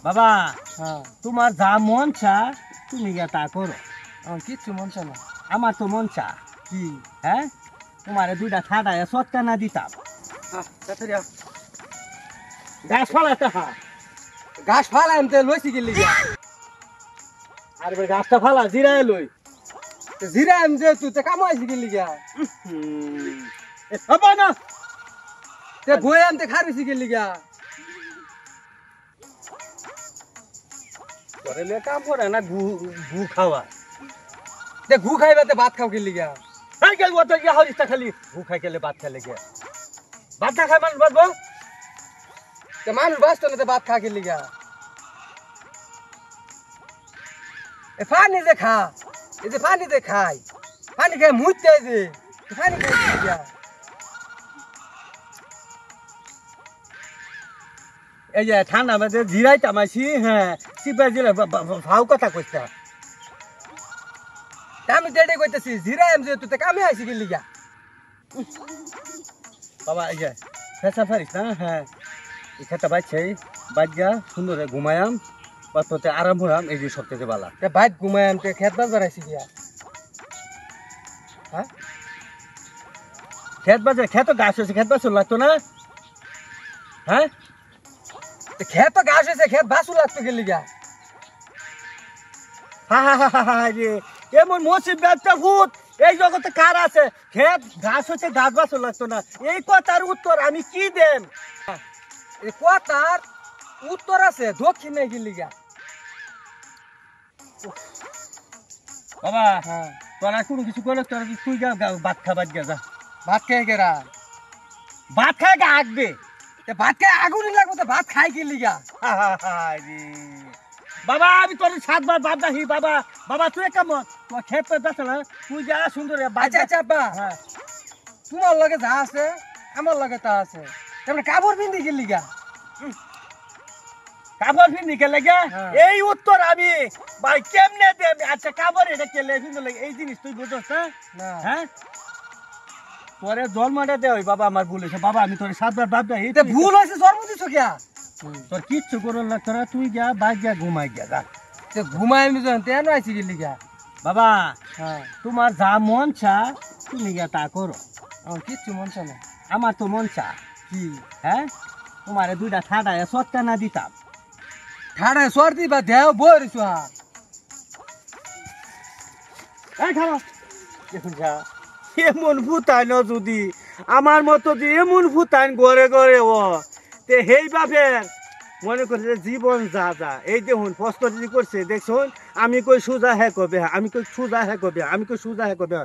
বাবা হ্যাঁ তোমার যা মন চা তুমি গিয়া তা করো। আমার কিচ্ছু মন চায় না। আমার তো মন চা কি হ্যাঁ তোমারে দুইটা ঠাডায় সৎকা না দিতাম। তাড়াতাড়ি আও। গাছ ফালাতে হা ঘাস ফালা এমতে লইছি কি লিগা? আর এবার গাছটা ফালা জিরায় লই। জিরা এমতে তুই তে কামাইছি কি লিগা? হবা না তে বই এমতে খারিছি কি লিগা? করে লে কাম করে না গু গু খাওয়া। তে ঘু খাইবা তে ভাত খাও কি লিগা? এই গেল তো ইয়া হরিস্তা খালি গু খাই গেলে ভাত খেলে গে ভাত না খাই মানুষ বাঁচবো। তে মানুষ বাঁচতো না তে ভাত খা কি লিগা? এ পানি যে খা, এই যে পানি যে খাই, পানি খেয়ে মুইতে যে পানি খাই কি লিগা? এই যে ঠান্ডা মধ্যে জিরাই তামাইছি হ্যাঁ সিপা জিরা ভাও কথা কইতা। তা আমি তেড়ে কইতেছি জিরা এমতে তুই তে কামে আইছি কি লিগা? বাবা এই যে ফেসা ফারিস না হ্যাঁ এই খেতা বাইছে বাজ্যা সুন্দরে ঘুমায়াম বা তোতে আরাম হলাম এই যে সবচেয়ে বালা। তে ভাত ঘুমায় আনতে খেত বাজার আইছি গিয়া। হ্যাঁ খেত বাজার খেত গাছ হয়েছে খেত বাছর লাগতো না হ্যাঁ। তে খেত তো ঘাস হয়েছে খেত বাসু লাগতো কি লিগা? রে এমন মসিব ব্যবসা ভূত এই জগতে কার আছে খেত ঘাস হচ্ছে গাছ বাছর লাগতো না এই কথার উত্তর আমি কি দেন? এই কথার উত্তর আছে দক্ষিণে কি লিগা? বাবা হ্যাঁ তোরা কোনো কিছু করলে তোরা তুই যা ভাত খাবার যা ভাত খেয়ে গেরা। ভাত খাই গা আঁকবে। তে ভাত খেয়ে আগুনই লাগবো তো ভাত খাই কি লিগা? রে বাবা আমি তোর 7 বার বাদ দাহি বাবা বাবা তুই এক কাম তোর খেত পে যাস না তুই যা সুন্দর আচ্ছা আচ্ছা আব্বা হ্যাঁ তোমার লগে যা আছে আমার লগে তা আছে, তারপরে কাপড় পিন্দি কি লিগা? কাপড় ফিন্দি কে লাগে হ্যাঁ। এই উত্তর আমি ভাই কেমনে দেব? আচ্ছা কাপড় এটা কে লেফিন লাগে এই জিনিস তুই বুঝছস না না হ্যাঁ তোরে জন্মটা দে ওই বাবা আমার ভুল হয়েছে বাবা আমি তোর 7 বার বাদ দাহি তে ভুল হয়েছে জন্ম দিছো কিয়া? তোর কিচ্ছু করল না তোরা তুই যা বাদ যা ঘুমাই যা তে ঘুমাই আমি যখন তেন আইছি কি লিগা? বাবা হ্যাঁ তোমার যা মন চা তুমি গিয়া তা করো। আমার কিচ্ছু মন চায় না। আমার তো মন চা কি হ্যাঁ তোমারে দুইটা ঠাডায় সৎকা না দিতাম। ঠাড়ায় সর্দি বা দেহ বইরিছো হা। এই খাওয়া দেখুন যা এমন ভূতাইন যদি আমার মতো যে এমন ভূতাইন ঘরে ঘরে ও তে হেই বাপের মনে করছে জীবন যা যা এই দেখুন প্রশ্ন যদি করছে দেখুন আমি কই সুজা হ্যাঁ কবে আমি কই সুজা হ্যাঁ কবে আমি কই সুজা হ্যাঁ কবে